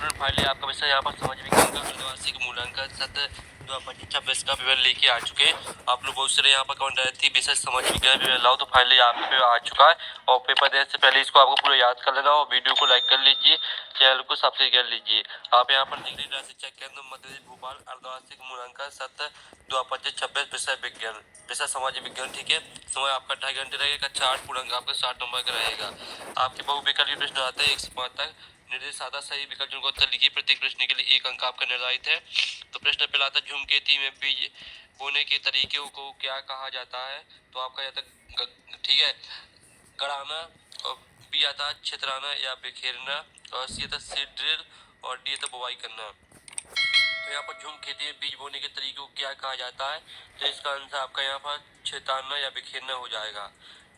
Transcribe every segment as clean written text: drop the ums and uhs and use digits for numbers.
Student finally आपका विषय यहाँ पर समझ विज्ञान का अर्धवार्षिक मूल्यांकन सत्र 2025-26 का पेपर लेके आ चुके हैं। आप लोग बहुत सारे यहाँ पर कमेंट रहे थे विषय समझ विज्ञान पेपर लाओ, तो फाइनली यहाँ पे आ चुका है। और पेपर देने से पहले इसको आपको पूरा याद कर लेना और वीडियो को लाइक कर लीजिए, चैनल को सब्सक्राइब कर लीजिए। आप यहाँ पर डिग्री शिक्षा केंद्र मध्य प्रदेश भोपाल अर्धवार्षिक मूल्यांकन सत्र 2025-26 विषय विज्ञान, विषय समाज विज्ञान। ठीक है, समय आपका 2.5 घंटे रहेगा। 4 पूर्णांक आपका 60 नंबर का रहेगा। आपके बहुविकल्पीय प्रश्न आते हैं 1 से 5 तक। निर्देश सादा सही विकल्प जिनको उत्तर लिखिए, प्रत्येक प्रश्न के लिए 1 अंक आपका निर्धारित है। तो प्रश्न पहला आता है धूमकेतु में बीज बोने के तरीके को क्या कहा जाता है? तो आपका यहाँ तक ठीक है, गड़ाना, और बी आता है छितराना या बिखेरना, और सी आता सीड ड्रिल, और डी आता बुवाई करना। तो यहाँ पर झूम खेती में बीज बोने के तरीके को क्या कहा जाता है? तो इसका आंसर आपका यहाँ पर छिताना या बिखेरना हो जाएगा।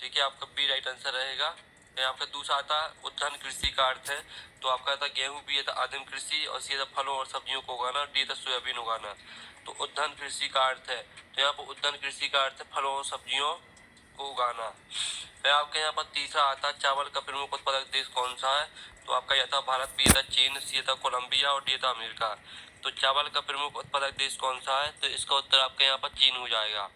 ठीक है, आपका बी राइट आंसर रहेगा। यहाँ आपका दूसरा आता है उद्यान कृषि का अर्थ है। तो आपका आता गेहूं, बी आता आदिम कृषि, और सी आता फलों और सब्जियों को उगाना, डी आता सोयाबीन उगाना। तो उद्यान कृषि का अर्थ है, तो यहाँ पर उद्यान कृषि का अर्थ है फलों और सब्जियों को उगाना। फिर आपके यहाँ पर तीसरा आता है चावल का प्रमुख उत्पादक देश कौन सा है? तो आपका यह था भारत, बी था चीन, सी था कोलंबिया, और डी था अमेरिका। तो चावल का प्रमुख उत्पादक देश कौन सा है? तो इसका उत्तर आपके यहाँ पर चीन हो जाएगा।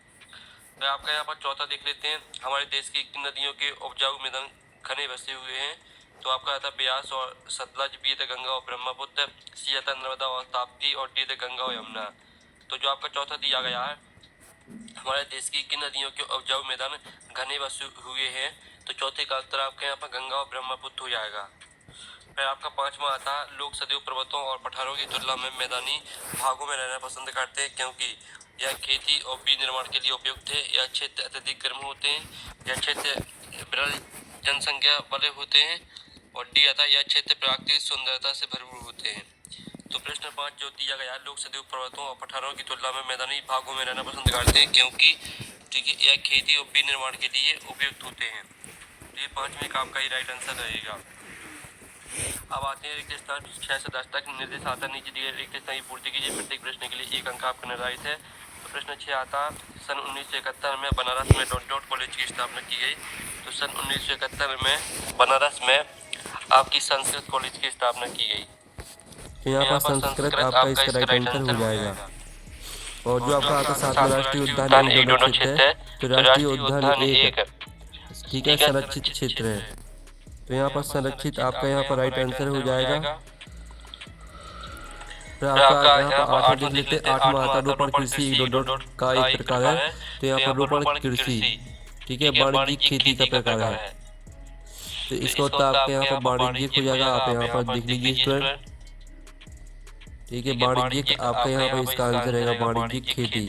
फिर आपका यहाँ पर चौथा देख लेते हैं, हमारे देश की नदियों के उपजाऊ मैदान घने बसे हुए हैं। तो आपका आता ब्यास और सतलज, बी था गंगा और ब्रह्मपुत्र, सी आता नर्मदा और ताप्ती, और डी था गंगा और यमुना। तो जो आपका चौथा दिया गया है, हमारे देश की किन नदियों के उपजाऊ मैदान घने बसे हुए हैं? तो चौथे का उत्तर आपके यहाँ पर गंगा और ब्रह्मपुत्र हो जाएगा। फिर आपका पांचवा आता है लोग सदैव पर्वतों और पठारों की तुलना में मैदानी भागों में रहना पसंद करते हैं क्योंकि यह खेती और बीज निर्माण के लिए उपयुक्त है। यह क्षेत्र अत्यधिक गर्म होते हैं, यह क्षेत्र विरल जनसंख्या वाले होते हैं, और डी आता है यह क्षेत्र प्राकृतिक सुंदरता से भरपूर होते हैं। तो प्रश्न 5 जो दिया गया है, लोग सदैव पर्वतों और पठारों की तुलना में मैदानी भागों में रहना पसंद करते हैं क्योंकि ठीक है यह खेती और बीज निर्माण के लिए उपयुक्त होते हैं। तो ये 5वें का आपका ही राइट आंसर रहेगा। अब आते हैं रिक्त स्थान 6 से 10 तक। निर्देश आता नीचे दिए रिक्त स्थान की पूर्ति कीजिए, प्रत्येक प्रश्न के लिए 1 अंक आपका निर्धारित है। तो प्रश्न 6 आता सन 1971 में बनारस में डॉट कॉलेज की स्थापना की गई। तो सन 1971 में बनारस में आपकी संस्कृत कॉलेज की स्थापना की गई। तो यहाँ पर संस्कृत आपका इसका राइट आंसर हो जाएगा। और जो आपका आता 7वां राष्ट्रीय उद्यान एक दोनों क्षेत्र है, तो राष्ट्रीय उद्यान एक ठीक है संरक्षित क्षेत्र है। तो यहाँ पर संरक्षित आपका यहाँ पर राइट आंसर हो जाएगा। फिर आपका यहाँ पर 8वां देख लेते हैं। 8वां आता रोपण कृषि डॉट का एक प्रकार है। तो यहाँ पर रोपण कृषि ठीक है वाणिज्यिक खेती का प्रकार है। तो इसका उत्तर आपके यहाँ पर वाणिज्यिक हो जाएगा। आप यहाँ पर देख लीजिए स्टूडेंट, ठीक है वाणिज्यिक आपका यहाँ पर इसका आंसर रहेगा वाणिज्यिक खेती।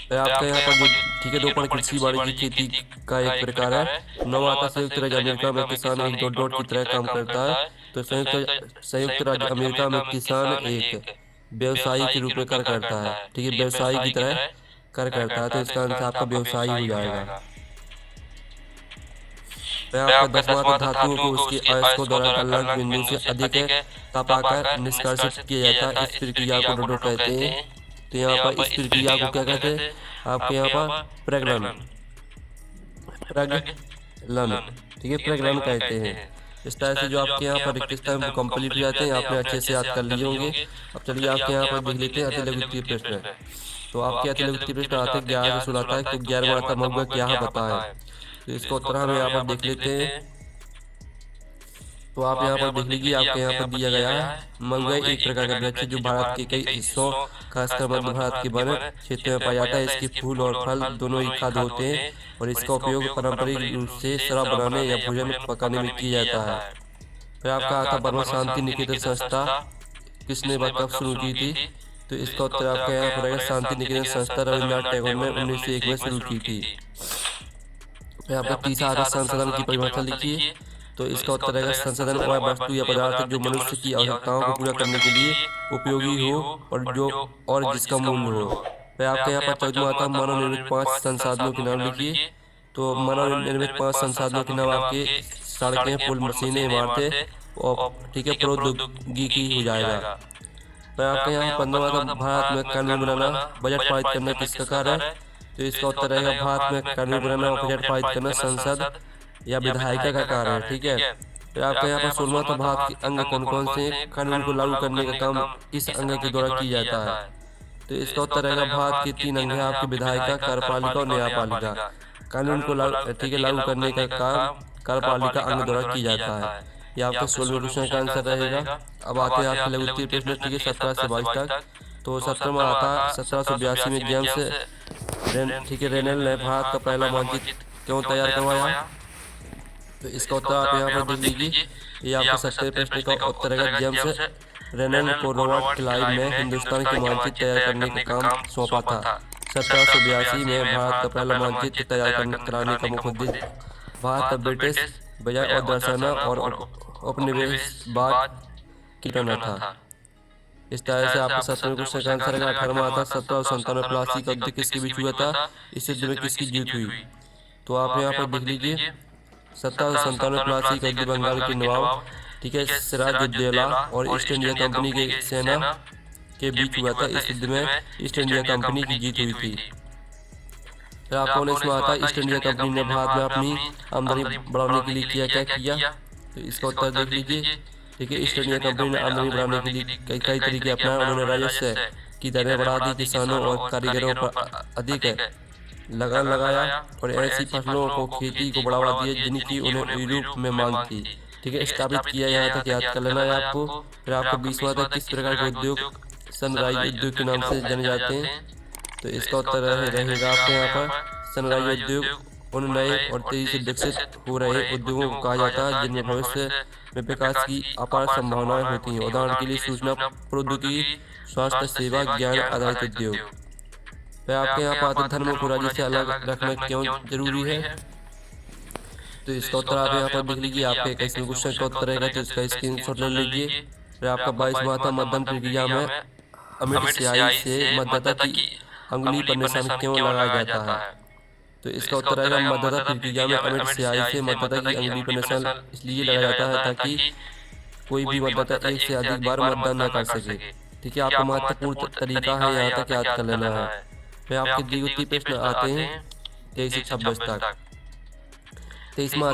फिर आपका यहाँ पर जो ठीक है रोपण कृषि वाणिज्यिक खेती का एक प्रकार है। 9वां आता संयुक्त राज्य अमेरिका में किसान एक डॉट की तरह काम करता है। तो संयुक्त राज्य अमेरिका में किसान एक व्यवसायी के रूप में कार्य करता है। ठीक है व्यवसायी की तरह कार्य करता है। तो इसका आंसर आपका व्यवसायी हो जाएगा। आपका 10वां धातुओं को उसके अयस्कों द्वारा गलनांक बिंदु से अधिक तपाकर निष्कासित किया जाता है। इस प्रक्रिया को डोडो कहते हैं। तो यहाँ पर इस प्रक्रिया को क्या कहते हैं? आपके यहाँ पर प्रगलन ठीक है प्रगलन कहते हैं। इस तरह से जो आपके यहाँ पर रिक्त स्थान कंप्लीट हो जाते हैं, आपने अच्छे से याद कर लिए होंगे। अब चलिए आपके यहाँ पर देख लेते हैं अतिलघुत्तीय प्रश्न। तो आपके अतिलघुत्तीय प्रश्न आते 11 से 16 तक। तो 11वां आता महुआ क्या बता है? तो इसका उत्तर हम यहाँ पर देख लेते हैं। तो आप यहाँ पर देख लीजिए, आपके यहाँ पर दिया गया है महुआ एक प्रकार का वृक्ष जो भारत के कई हिस्सों खासकर मध्य भारत के वन क्षेत्र में पाया जाता है। इसके फूल और फल दोनों ही खाद्य होते हैं और इसका उपयोग पारंपरिक रूप से शराब बनाने या भोजन पकाने में किया जाता है। फिर आपका आता ब्रह्म शांति निकेतन संस्था किसने कब शुरू की थी? तो इसका उत्तर आपका यहाँ पर रहेगा शांति निकेतन संस्था रविन्द्रनाथ टैगोर ने 1901 में शुरू की थी। आपका तीसरा आता संसाधन की परिभाषा लिखिए। तो इसका उत्तर रहेगा संसाधन वह वस्तु या पदार्थ जो मनुष्य की आवश्यकताओं को पूरा करने के लिए उपयोगी हो और जिसका मूल्य हो। फिर आपके यहाँ पर 14वां आता मानव निर्मित 5 संसाधनों के नाम लिखिए। तो मानव निर्मित 5 संसाधनों के नाम आपके सड़कें, पुल, मशीनें, इमारतें और ठीक है प्रौद्योगिकी हो जाएगा। फिर आपके यहाँ 15वां आता भारत में कानून बनाना बजट पारित करना किसका कार्य है? तो इसका उत्तर रहेगा भारत में कानून बनाना और बजट पारित करना संसद या विधायिका का कार्य है। ठीक है, फिर आपका यहाँ पर 16वां भाग के अंग कौन कौन से हैं? कानून को लागू करने का काम इस अंग के द्वारा किया जाता है। तो इसका उत्तर रहेगा भारत के 3 अंग हैं आपके विधायिका, कार्यपालिका और न्यायपालिका। कानून को लागू करने का काम कार्यपालिका अंग द्वारा किया जाता है। ये आपका 16वें क्वेश्चन का आंसर रहेगा। अब आते हैं आपके लघु उत्तरीय प्रश्न, ठीक है, 17 से 22 तक। तो 17वां आता है 1782 में जेम्स ठीक है रेनल ने भारत का पहला मानचित्र क्यों तैयार करवाया? तो इसका उत्तर आप यहाँ पर देख लीजिए। ये आपके 17वें प्रश्न का उत्तर रहेगा। जेम्स रेनल को रॉबर्ट क्लाइव ने हिंदुस्तान के मानचित्र तैयार करने का काम सौंपा था। 1782 में भारत का पहला मानचित्र तैयार कराने का मुख्य उद्देश्य भारत ब्रिटिश बजाय और दर्शाना और उपनिवेशवाद की करना था। इस तरह से आपके 17वें क्वेश्चन का आंसर रहेगा। 18वां आता 1797 प्लासी का युद्ध किसके बीच हुआ था? इस युद्ध में किसकी जीत हुई? तो आप यहाँ पर देख लीजिए 1797 प्लासी का युद्ध बंगाल के नवाब, ठीक है, सिराजुद्दौला और ईस्ट इंडिया कंपनी के सेना के बीच हुआ था। इस युद्ध में ईस्ट इंडिया कंपनी की जीत हुई थी। फिर आपको 19वां आता है ईस्ट इंडिया कंपनी ने भारत में अपनी आमदनी बढ़ाने के लिए क्या किया? तो इसका उत्तर देख लीजिए। ठीक है, ईस्ट इंडिया कंपनी ने आमदनी बढ़ाने के लिए कई तरीके अपनाए। उन्होंने राजस्व की दरें बढ़ा दी, किसानों और कारीगरों पर अधिक लगान लगाया और ऐसी फसलों को खेती को बढ़ावा दिया जिनकी उन्हें यूरोप में मांग थी। ठीक है, स्थापित किया। यहाँ तक याद कर लेना है आपको। फिर आपका 20वां था किस प्रकार के उद्योग सनराइज उद्योग के नाम से जाने जाते हैं? तो इसका उत्तर रहेगा आपके यहाँ पर सनराइज उद्योग उन नए और तेजी से विकसित हो रहे उद्योगों को कहा जाता है जिनमें भविष्य में विकास की अपार संभावनाएं होती हैं। उदाहरण के लिए सूचना प्रौद्योगिकी, स्वास्थ्य सेवा, ज्ञान आधारित उद्योग। फिर आपके यहाँ पर धर्म को राज्य से अलग रखना क्यों जरूरी है? तो इसका उत्तर आप यहाँ पर देख लीजिए। आपके 21वें क्वेश्चन का उत्तर रहेगा, तो इसका स्क्रीनशॉट ले लीजिए। फिर आपका 22वां था मतदान प्रक्रिया में अमिट स्याही से मतदाता की अंगुली पर निशान क्यों लगाया जाता है? तो इसका उत्तर रहेगा मतदाता प्रक्रिया में अमिट स्याही से मतदाता की अंगुली पर निशान इसलिए लगाया जाता है ताकि कोई भी मतदाता एक से अधिक बार मतदान न कर सके। ठीक है, आपका महत्वपूर्ण तरीका है, यहाँ तक याद कर लेना है। फिर आपके द्विगुती प्रश्न आते हैं 23 से 26 तक। 23वां